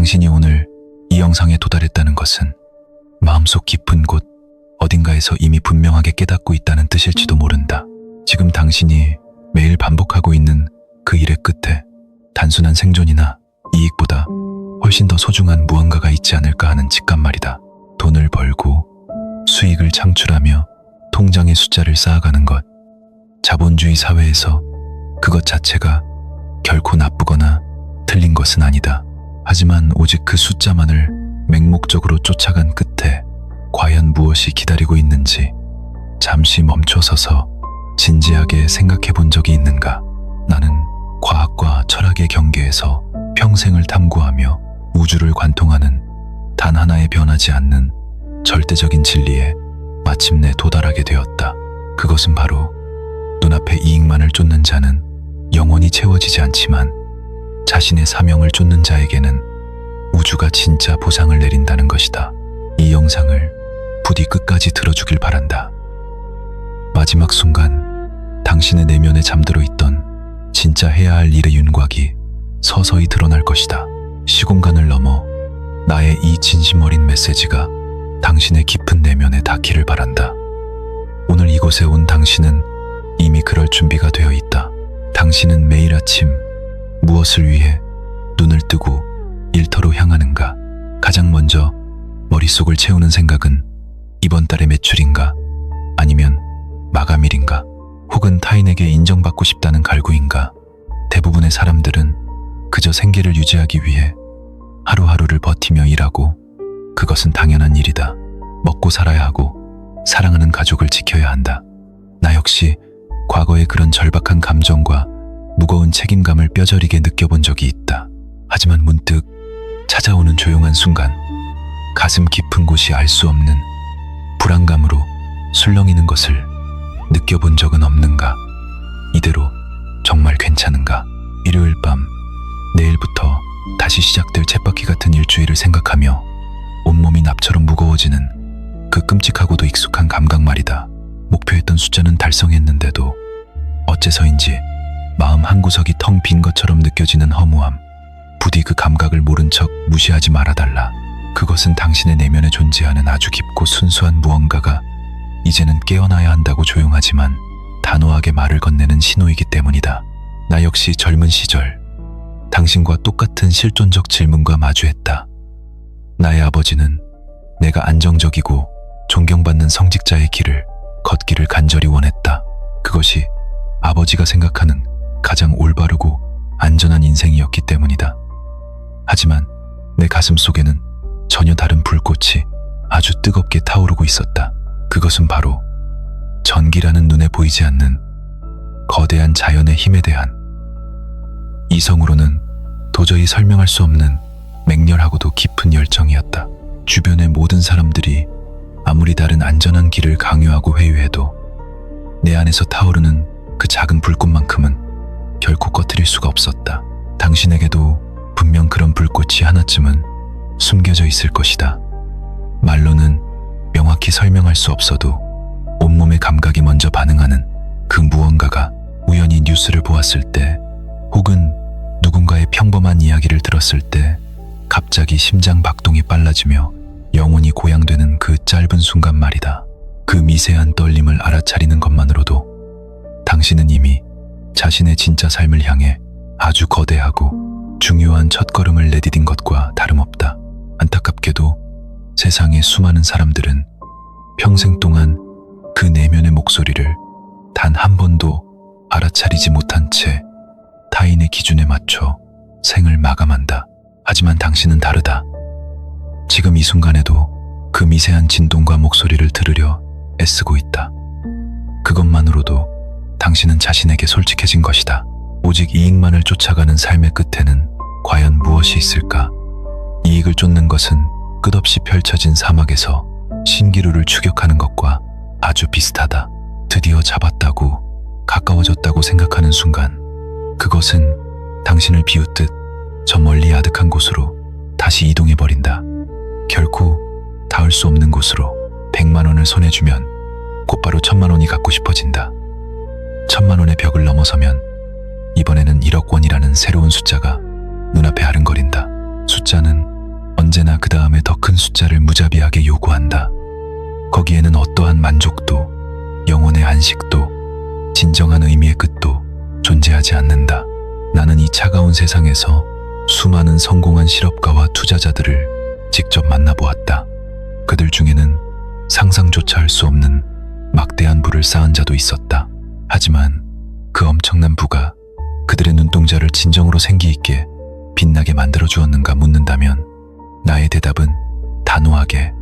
당신이 오늘 이 영상에 도달했다는 것은 마음속 깊은 곳 어딘가에서 이미 분명하게 깨닫고 있다는 뜻일지도 모른다. 지금 당신이 매일 반복하고 있는 그 일의 끝에 단순한 생존이나 이익보다 훨씬 더 소중한 무언가가 있지 않을까 하는 직감 말이다. 돈을 벌고 수익을 창출하며 통장의 숫자를 쌓아가는 것. 자본주의 사회에서 그것 자체가 결코 나쁘거나 틀린 것은 아니다. 하지만 오직 그 숫자만을 맹목적으로 쫓아간 끝에 과연 무엇이 기다리고 있는지 잠시 멈춰서서 진지하게 생각해 본 적이 있는가? 나는 과학과 철학의 경계에서 평생을 탐구하며 우주를 관통하는 단 하나의 변하지 않는 절대적인 진리에 마침내 도달하게 되었다. 그것은 바로 눈앞의 이익만을 쫓는 자는 영원히 채워지지 않지만 자신의 사명을 쫓는 자에게는 우주가 진짜 보상을 내린다는 것이다. 이 영상을 부디 끝까지 들어주길 바란다. 마지막 순간 당신의 내면에 잠들어 있던 진짜 해야 할 일의 윤곽이 서서히 드러날 것이다. 시공간을 넘어 나의 이 진심 어린 메시지가 당신의 깊은 내면에 닿기를 바란다. 오늘 이곳에 온 당신은 이미 그럴 준비가 되어 있다. 당신은 매일 아침 무엇을 위해 눈을 뜨고 일터로 향하는가? 가장 먼저 머릿속을 채우는 생각은 이번 달의 매출인가? 아니면 마감일인가? 혹은 타인에게 인정받고 싶다는 갈구인가? 대부분의 사람들은 그저 생계를 유지하기 위해 하루하루를 버티며 일하고 그것은 당연한 일이다. 먹고 살아야 하고 사랑하는 가족을 지켜야 한다. 나 역시 과거에 그런 절박한 감정과 무거운 책임감을 뼈저리게 느껴본 적이 있다. 하지만 문득 찾아오는 조용한 순간 가슴 깊은 곳이 알 수 없는 불안감으로 술렁이는 것을 느껴본 적은 없는가? 이대로 정말 괜찮은가? 일요일 밤, 내일부터 다시 시작될 쳇바퀴 같은 일주일을 생각하며 온몸이 납처럼 무거워지는 그 끔찍하고도 익숙한 감각 말이다. 목표했던 숫자는 달성했는데도 어째서인지 마음 한구석이 텅 빈 것처럼 느껴지는 허무함. 부디 그 감각을 모른 척 무시하지 말아달라. 그것은 당신의 내면에 존재하는 아주 깊고 순수한 무언가가 이제는 깨어나야 한다고 조용하지만 단호하게 말을 건네는 신호이기 때문이다. 나 역시 젊은 시절 당신과 똑같은 실존적 질문과 마주했다. 나의 아버지는 내가 안정적이고 존경받는 성직자의 길을 걷기를 간절히 원했다. 그것이 아버지가 생각하는 가장 올바르고 안전한 인생이었기 때문이다. 하지만 내 가슴 속에는 전혀 다른 불꽃이 아주 뜨겁게 타오르고 있었다. 그것은 바로 전기라는 눈에 보이지 않는 거대한 자연의 힘에 대한, 이성으로는 도저히 설명할 수 없는 맹렬하고도 깊은 열정이었다. 주변의 모든 사람들이 아무리 다른 안전한 길을 강요하고 회유해도 내 안에서 타오르는 그 작은 불꽃만큼은 결코 꺼트릴 수가 없었다. 당신에게도 분명 그런 불꽃이 하나쯤은 숨겨져 있을 것이다. 말로는 명확히 설명할 수 없어도 온몸의 감각이 먼저 반응하는 그 무언가가 우연히 뉴스를 보았을 때 혹은 누군가의 평범한 이야기를 들었을 때 갑자기 심장 박동이 빨라지며 영혼이 고양되는 그 짧은 순간 말이다. 그 미세한 떨림을 알아차리는 것만으로도 당신은 이미 자신의 진짜 삶을 향해 아주 거대하고 중요한 첫걸음을 내디딘 것과 다름없다. 안타깝게도 세상의 수많은 사람들은 평생 동안 그 내면의 목소리를 단 한 번도 알아차리지 못한 채 타인의 기준에 맞춰 생을 마감한다. 하지만 당신은 다르다. 지금 이 순간에도 그 미세한 진동과 목소리를 들으려 애쓰고 있다. 그것만으로도 당신은 자신에게 솔직해진 것이다. 오직 이익만을 쫓아가는 삶의 끝에는 과연 무엇이 있을까? 이익을 쫓는 것은 끝없이 펼쳐진 사막에서 신기루를 추격하는 것과 아주 비슷하다. 드디어 잡았다고, 가까워졌다고 생각하는 순간 그것은 당신을 비웃듯 저 멀리 아득한 곳으로 다시 이동해버린다. 결코 닿을 수 없는 곳으로. 100만 원을 손에 주면 곧바로 1000만 원이 갖고 싶어진다. 1000만 원의 벽을 넘어서면 이번에는 1억 원이라는 새로운 숫자가 눈앞에 아른거린다. 숫자는 하나 그 다음에 더 큰 숫자를 무자비하게 요구한다. 거기에는 어떠한 만족도, 영혼의 안식도, 진정한 의미의 끝도 존재하지 않는다. 나는 이 차가운 세상에서 수많은 성공한 실업가와 투자자들을 직접 만나보았다. 그들 중에는 상상조차 할 수 없는 막대한 부를 쌓은 자도 있었다. 하지만 그 엄청난 부가 그들의 눈동자를 진정으로 생기 있게 빛나게 만들어 주었는가 묻는다면 나의 대답은 단호하게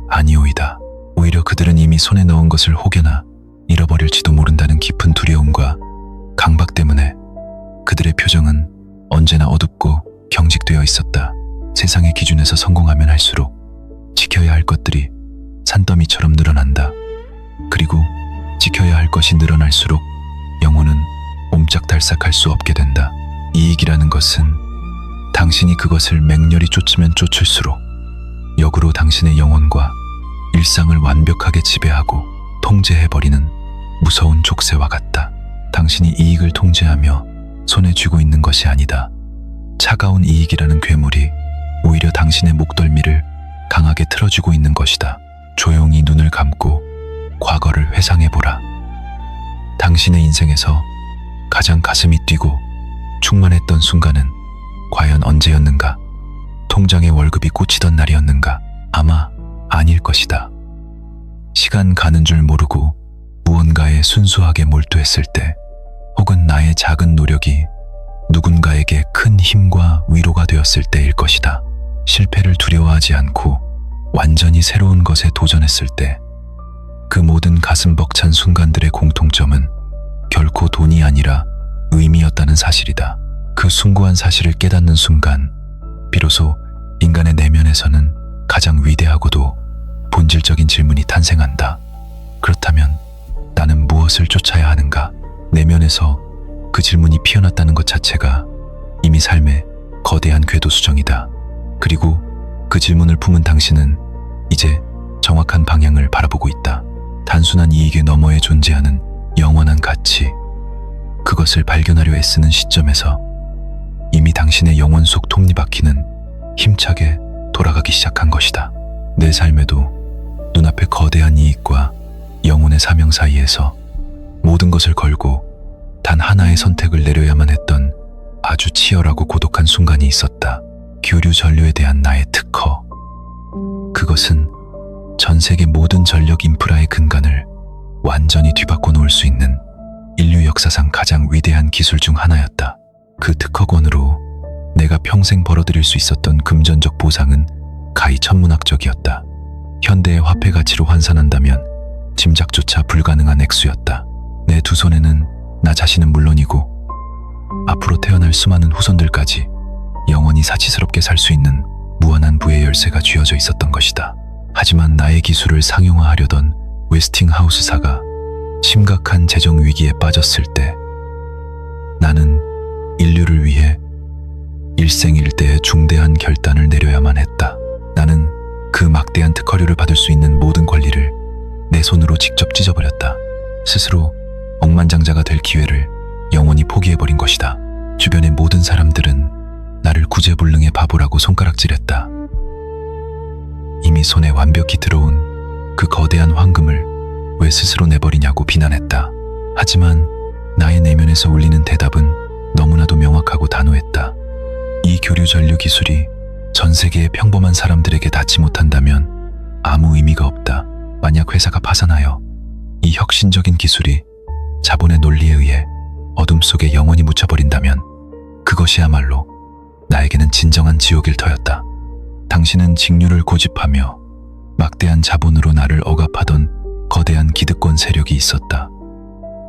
아니오이다. 오히려 그들은 이미 손에 넣은 것을 혹여나 잃어버릴지도 모른다는 깊은 두려움과 강박 때문에 그들의 표정은 언제나 어둡고 경직되어 있었다. 세상의 기준에서 성공하면 할수록 지켜야 할 것들이 산더미처럼 늘어난다. 그리고 지켜야 할 것이 늘어날수록 영혼은 옴짝달싹할 수 없게 된다. 이익이라는 것은 당신이 그것을 맹렬히 쫓으면 쫓을수록 역으로 당신의 영혼과 일상을 완벽하게 지배하고 통제해버리는 무서운 족쇄와 같다. 당신이 이익을 통제하며 손에 쥐고 있는 것이 아니다. 차가운 이익이라는 괴물이 오히려 당신의 목덜미를 강하게 틀어주고 있는 것이다. 조용히 눈을 감고 과거를 회상해보라. 당신의 인생에서 가장 가슴이 뛰고 충만했던 순간은 과연 언제였는가? 통장에 월급이 꽂히던 날이었는가? 아마 아닐 것이다. 시간 가는 줄 모르고 무언가에 순수하게 몰두했을 때, 혹은 나의 작은 노력이 누군가에게 큰 힘과 위로가 되었을 때일 것이다. 실패를 두려워하지 않고 완전히 새로운 것에 도전했을 때, 그 모든 가슴 벅찬 순간들의 공통점은 결코 돈이 아니라 의미였다는 사실이다. 그 숭고한 사실을 깨닫는 순간, 비로소 인간의 내면에서는 가장 위대하고도 본질적인 질문이 탄생한다. 그렇다면 나는 무엇을 쫓아야 하는가? 내면에서 그 질문이 피어났다는 것 자체가 이미 삶의 거대한 궤도 수정이다. 그리고 그 질문을 품은 당신은 이제 정확한 방향을 바라보고 있다. 단순한 이익의 너머에 존재하는 영원한 가치, 그것을 발견하려 애쓰는 시점에서 이미 당신의 영혼 속 톱니바퀴는 힘차게 돌아가기 시작한 것이다. 내 삶에도 눈앞의 거대한 이익과 영혼의 사명 사이에서 모든 것을 걸고 단 하나의 선택을 내려야만 했던 아주 치열하고 고독한 순간이 있었다. 교류 전류에 대한 나의 특허. 그것은 전 세계 모든 전력 인프라의 근간을 완전히 뒤바꿔 놓을 수 있는 인류 역사상 가장 위대한 기술 중 하나였다. 그 특허권으로 내가 평생 벌어들일 수 있었던 금전적 보상은 가히 천문학적이었다. 현대의 화폐 가치로 환산한다면 짐작조차 불가능한 액수였다. 내 두 손에는 나 자신은 물론이고 앞으로 태어날 수많은 후손들까지 영원히 사치스럽게 살 수 있는 무한한 부의 열쇠가 쥐어져 있었던 것이다. 하지만 나의 기술을 상용화하려던 웨스팅하우스사가 심각한 재정 위기에 빠졌을 때, 나는 인류를 위해 일생일대의 중대한 결단을 내려야만 했다. 나는 그 막대한 특허료를 받을 수 있는 모든 권리를 내 손으로 직접 찢어버렸다. 스스로 억만장자가 될 기회를 영원히 포기해버린 것이다. 주변의 모든 사람들은 나를 구제불능의 바보라고 손가락질했다. 이미 손에 완벽히 들어온 그 거대한 황금을 왜 스스로 내버리냐고 비난했다. 하지만 나의 내면에서 울리는 대답은 너무나도 명확하고 단호했다. 이 교류 전류 기술이 전 세계의 평범한 사람들에게 닿지 못한다면 아무 의미가 없다. 만약 회사가 파산하여 이 혁신적인 기술이 자본의 논리에 의해 어둠 속에 영원히 묻혀버린다면 그것이야말로 나에게는 진정한 지옥일 터였다. 당신은 직류를 고집하며 막대한 자본으로 나를 억압하던 거대한 기득권 세력이 있었다.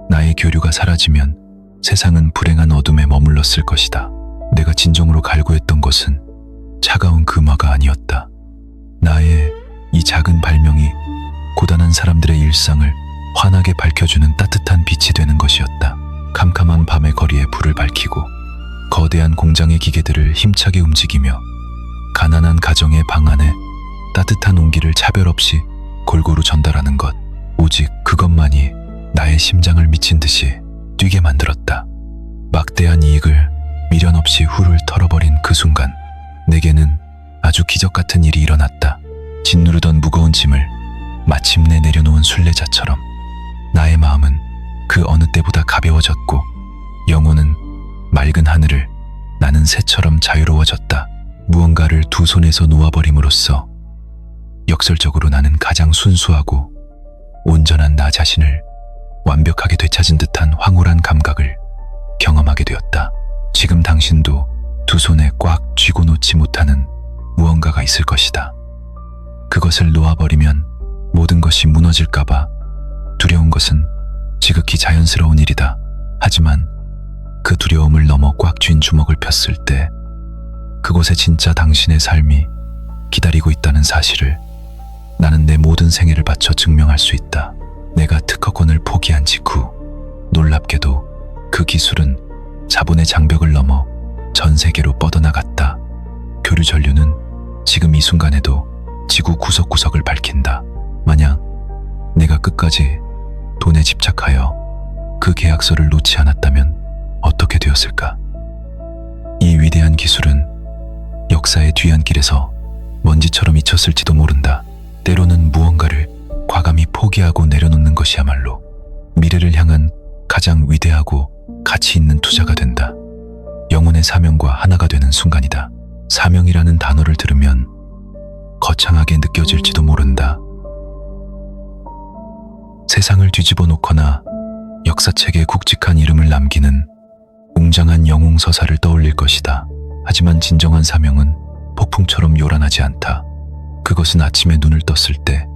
나의 교류가 사라지면 세상은 불행한 어둠에 머물렀을 것이다. 내가 진정으로 갈구했던 것은 차가운 금화가 아니었다. 나의 이 작은 발명이 고단한 사람들의 일상을 환하게 밝혀주는 따뜻한 빛이 되는 것이었다. 캄캄한 밤의 거리에 불을 밝히고 거대한 공장의 기계들을 힘차게 움직이며 가난한 가정의 방 안에 따뜻한 온기를 차별 없이 골고루 전달하는 것, 오직 그것만이 나의 심장을 미친 듯이 뛰게 만들었다. 막대한 이익을 미련 없이 훌훌 털어버린 그 순간, 내게는 아주 아주 기적 같은 일이 일어났다. 짓누르던 무거운 짐을 마침내 내려놓은 순례자처럼 나의 마음은 그 어느 때보다 가벼워졌고 영혼은 맑은 하늘을 나는 새처럼 자유로워졌다. 무언가를 두 손에서 놓아버림으로써 역설적으로 나는 가장 순수하고 온전한 나 자신을 완벽하게 되찾은 듯한 황홀한 감각을 경험하게 되었다. 지금 당신도 두 손에 꽉 쥐고 놓지 못하는 무언가가 있을 것이다. 그것을 놓아버리면 모든 것이 무너질까봐 두려운 것은 지극히 자연스러운 일이다. 하지만 그 두려움을 넘어 꽉 쥔 주먹을 폈을 때 그곳에 진짜 당신의 삶이 기다리고 있다는 사실을 나는 내 모든 생애를 바쳐 증명할 수 있다. 내가 특허권을 포기한 직후 놀랍게도 그 기술은 자본의 장벽을 넘어 전 세계로 뻗어나갔다. 교류 전류는 지금 이 순간에도 지구 구석구석을 밝힌다. 만약 내가 끝까지 돈에 집착하여 그 계약서를 놓지 않았다면 어떻게 되었을까? 이 위대한 기술은 역사의 뒤안길에서 먼지처럼 잊혔을지도 모른다. 때로는 무언가를 과감히 포기하고 내려놓는 것이야말로 미래를 향한 가장 위대하고 가치 있는 투자가 된다. 영혼의 사명과 하나가 되는 순간이다. 사명이라는 단어를 들으면 거창하게 느껴질지도 모른다. 세상을 뒤집어 놓거나 역사책에 굵직한 이름을 남기는 웅장한 영웅서사를 떠올릴 것이다. 하지만 진정한 사명은 폭풍처럼 요란하지 않다. 그것은 아침에 눈을 떴을 때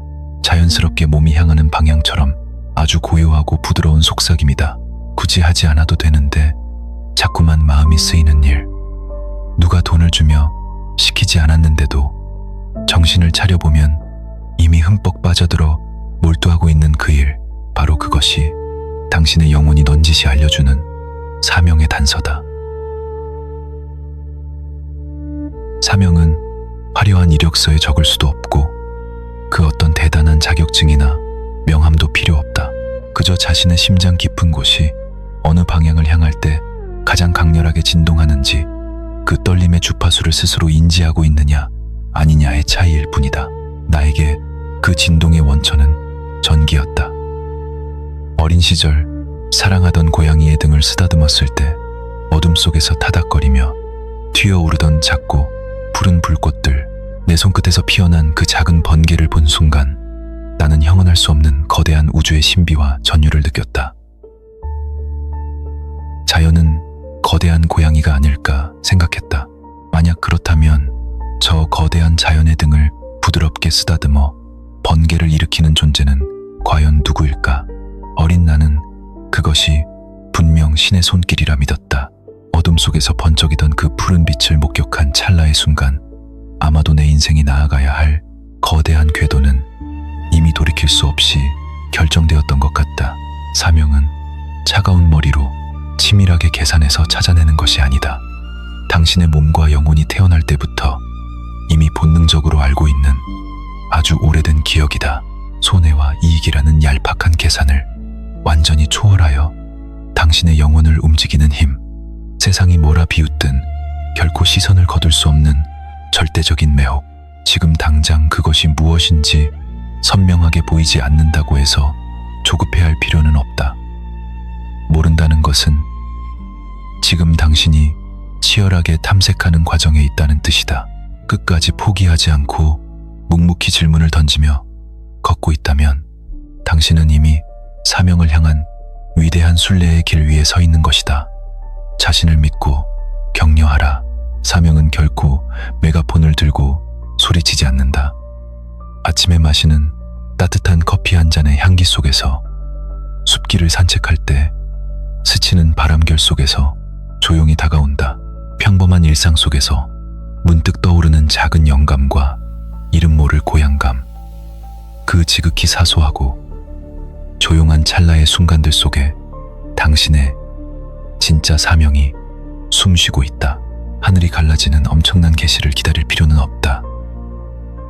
자연스럽게 몸이 향하는 방향처럼 아주 고요하고 부드러운 속삭임이다. 굳이 하지 않아도 되는데 자꾸만 마음이 쓰이는 일. 누가 돈을 주며 시키지 않았는데도 정신을 차려보면 이미 흠뻑 빠져들어 몰두하고 있는 그 일. 바로 그것이 당신의 영혼이 넌지시 알려주는 사명의 단서다. 사명은 화려한 이력서에 적을 수도 없고 그 어떤 대단한 자격증이나 명함도 필요 없다. 그저 자신의 심장 깊은 곳이 어느 방향을 향할 때 가장 강렬하게 진동하는지 그 떨림의 주파수를 스스로 인지하고 있느냐 아니냐의 차이일 뿐이다. 나에게 그 진동의 원천은 전기였다. 어린 시절 사랑하던 고양이의 등을 쓰다듬었을 때 어둠 속에서 타닥거리며 튀어오르던 작고 푸른 불꽃들, 내 손끝에서 피어난 그 작은 번개를 본 순간 나는 형언할 수 없는 거대한 우주의 신비와 전율을 느꼈다. 자연은 거대한 고양이가 아닐까 생각했다. 만약 그렇다면 저 거대한 자연의 등을 부드럽게 쓰다듬어 번개를 일으키는 존재는 과연 누구일까? 어린 나는 그것이 분명 신의 손길이라 믿었다. 어둠 속에서 번쩍이던 그 푸른 빛을 목격한 찰나의 순간 아마도 내 인생이 나아가야 할 거대한 궤도는 이미 돌이킬 수 없이 결정되었던 것 같다. 사명은 차가운 머리로 치밀하게 계산해서 찾아내는 것이 아니다. 당신의 몸과 영혼이 태어날 때부터 이미 본능적으로 알고 있는 아주 오래된 기억이다. 손해와 이익이라는 얄팍한 계산을 완전히 초월하여 당신의 영혼을 움직이는 힘. 세상이 뭐라 비웃든 결코 시선을 거둘 수 없는 절대적인 매혹. 지금 당장 그것이 무엇인지 선명하게 보이지 않는다고 해서 조급해할 필요는 없다. 모른다는 것은 지금 당신이 치열하게 탐색하는 과정에 있다는 뜻이다. 끝까지 포기하지 않고 묵묵히 질문을 던지며 걷고 있다면 당신은 이미 사명을 향한 위대한 순례의 길 위에 서 있는 것이다. 자신을 믿고 격려하라. 사명은 결코 메가폰을 들고 소리치지 않는다. 아침에 마시는 따뜻한 커피 한 잔의 향기 속에서, 숲길을 산책할 때 스치는 바람결 속에서 조용히 다가온다. 평범한 일상 속에서 문득 떠오르는 작은 영감과 이름 모를 고향감. 그 지극히 사소하고 조용한 찰나의 순간들 속에 당신의 진짜 사명이 숨쉬고 있다. 하늘이 갈라지는 엄청난 계시를 기다릴 필요는 없다.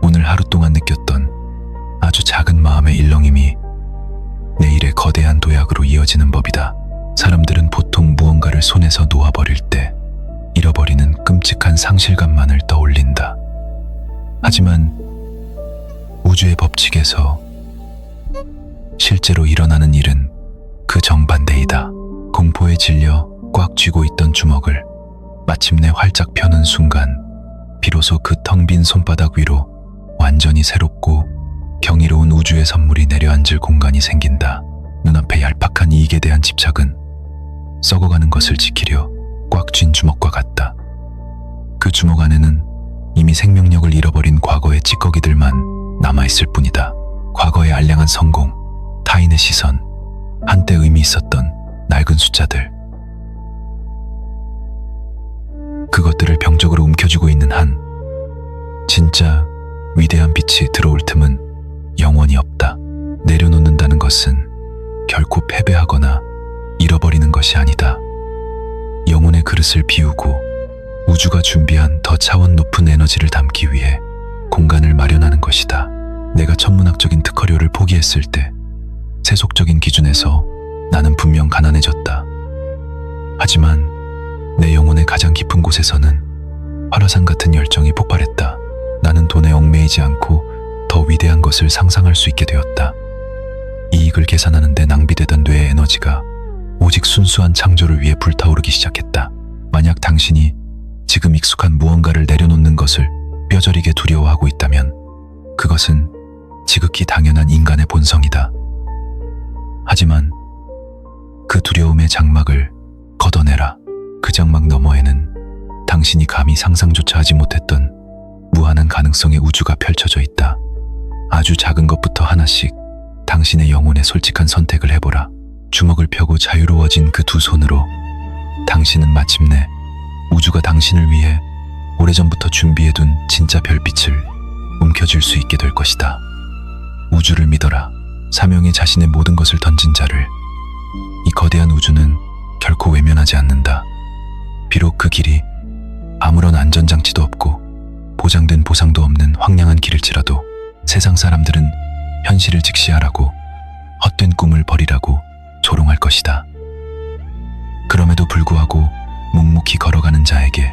오늘 하루 동안 느꼈던 아주 작은 마음의 일렁임이 내일의 거대한 도약으로 이어지는 법이다. 사람들은 보통 무언가를 손에서 놓아버릴 때 잃어버리는 끔찍한 상실감만을 떠올린다. 하지만 우주의 법칙에서 실제로 일어나는 일은 그 정반대이다. 공포에 질려 꽉 쥐고 있던 주먹을 마침내 활짝 펴는 순간 비로소 그 텅 빈 손바닥 위로 완전히 새롭고 경이로운 우주의 선물이 내려앉을 공간이 생긴다. 눈앞의 얄팍한 이익에 대한 집착은 썩어가는 것을 지키려 꽉 쥔 주먹과 같다. 그 주먹 안에는 이미 생명력을 잃어버린 과거의 찌꺼기들만 남아있을 뿐이다. 과거의 알량한 성공, 타인의 시선, 한때 의미 있었던 낡은 숫자들. 그것들을 병적으로 움켜쥐고 있는 한 진짜 위대한 빛이 들어올 틈은 영원히 없다. 내려놓는다는 것은 결코 패배하거나 잃어버리는 것이 아니다. 영혼의 그릇을 비우고 우주가 준비한 더 차원 높은 에너지를 담기 위해 공간을 마련하는 것이다. 내가 천문학적인 특허료를 포기했을 때 세속적인 기준에서 나는 분명 가난해졌다. 하지만 내 영혼의 가장 깊은 곳에서는 화라산 같은 열정이 폭발했다. 나는 돈에 얽매이지 않고 더 위대한 것을 상상할 수 있게 되었다. 이익을 계산하는 데 낭비되던 뇌의 에너지가 오직 순수한 창조를 위해 불타오르기 시작했다. 만약 당신이 지금 익숙한 무언가를 내려놓는 것을 뼈저리게 두려워하고 있다면 그것은 지극히 당연한 인간의 본성이다. 하지만 그 두려움의 장막을 걷어내라. 그 장막 너머에는 당신이 감히 상상조차 하지 못했던 무한한 가능성의 우주가 펼쳐져 있다. 아주 작은 것부터 하나씩 당신의 영혼에 솔직한 선택을 해보라. 주먹을 펴고 자유로워진 그 두 손으로 당신은 마침내 우주가 당신을 위해 오래전부터 준비해둔 진짜 별빛을 움켜쥘 수 있게 될 것이다. 우주를 믿어라. 사명에 자신의 모든 것을 던진 자를 이 거대한 우주는 결코 외면하지 않는다. 비록 그 길이 아무런 안전장치도 없고 보장된 보상도 없는 황량한 길일지라도 세상 사람들은 현실을 직시하라고 헛된 꿈을 버리라고 조롱할 것이다. 그럼에도 불구하고 묵묵히 걸어가는 자에게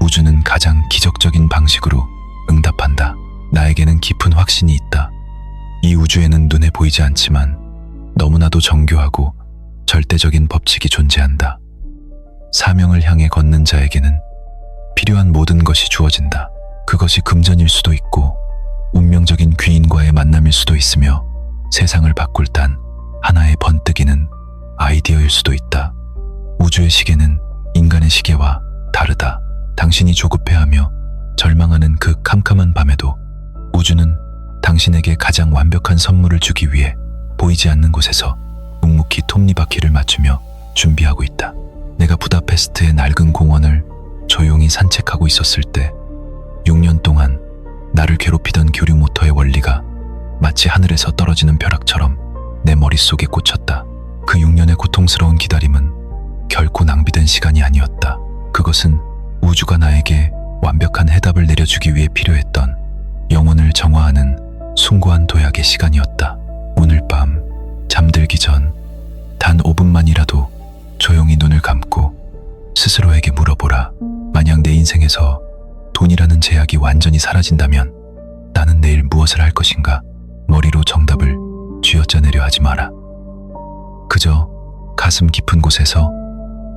우주는 가장 기적적인 방식으로 응답한다. 나에게는 깊은 확신이 있다. 이 우주에는 눈에 보이지 않지만 너무나도 정교하고 절대적인 법칙이 존재한다. 사명을 향해 걷는 자에게는 필요한 모든 것이 주어진다. 그것이 금전일 수도 있고 운명적인 귀인과의 만남일 수도 있으며 세상을 바꿀 단 하나의 번뜩이는 아이디어일 수도 있다. 우주의 시계는 인간의 시계와 다르다. 당신이 조급해하며 절망하는 그 캄캄한 밤에도 우주는 당신에게 가장 완벽한 선물을 주기 위해 보이지 않는 곳에서 묵묵히 톱니바퀴를 맞추며 준비하고 있다. 내가 부다페스트의 낡은 공원을 조용히 산책하고 있었을 때 6년 동안 나를 괴롭히던 교류 모터의 원리가 마치 하늘에서 떨어지는 벼락처럼 내 머릿속에 꽂혔다. 그 6년의 고통스러운 기다림은 결코 낭비된 시간이 아니었다. 그것은 우주가 나에게 완벽한 해답을 내려주기 위해 필요했던 영혼을 정화하는 숭고한 도약의 시간이었다. 오늘 밤 잠들기 전 단 5분만이라도 조용히 눈을 감고 스스로에게 물어보라. 만약 내 인생에서 돈이라는 제약이 완전히 사라진다면 나는 내일 무엇을 할 것인가? 머리로 정답을 쥐어짜내려 하지 마라. 그저 가슴 깊은 곳에서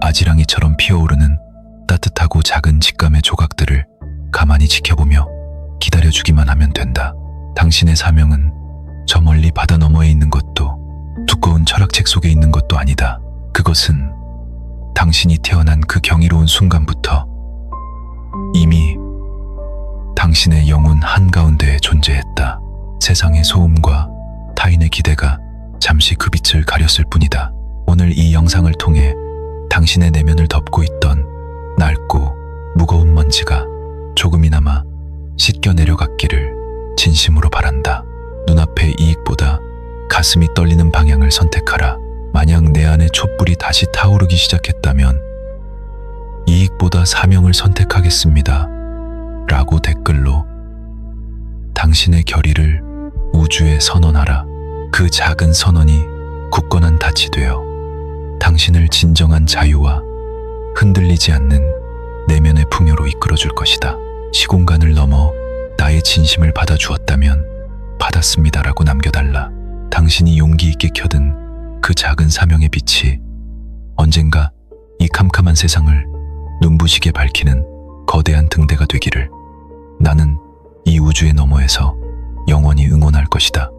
아지랑이처럼 피어오르는 따뜻하고 작은 직감의 조각들을 가만히 지켜보며 기다려주기만 하면 된다. 당신의 사명은 저 멀리 바다 너머에 있는 것도 두꺼운 철학책 속에 있는 것도 아니다. 그것은 당신이 태어난 그 경이로운 순간부터 이미 당신의 영혼 한가운데에 존재했다. 세상의 소음과 타인의 기대가 잠시 그 빛을 가렸을 뿐이다. 오늘 이 영상을 통해 당신의 내면을 덮고 있던 낡고 무거운 먼지가 조금이나마 씻겨 내려갔기를 진심으로 바란다. 눈앞의 이익보다 가슴이 떨리는 방향을 선택하라. 만약 내 안에 촛불이 다시 타오르기 시작했다면 이익보다 사명을 선택하겠습니다. 라고 댓글로 당신의 결의를 우주에 선언하라. 그 작은 선언이 굳건한 닻이 되어 당신을 진정한 자유와 흔들리지 않는 내면의 풍요로 이끌어줄 것이다. 시공간을 넘어 나의 진심을 받아주었다면 받았습니다라고 남겨달라. 당신이 용기 있게 켜든 그 작은 사명의 빛이 언젠가 이 캄캄한 세상을 눈부시게 밝히는 거대한 등대가 되기를 나는 이 우주의 너머에서 영원히 응원할 것이다.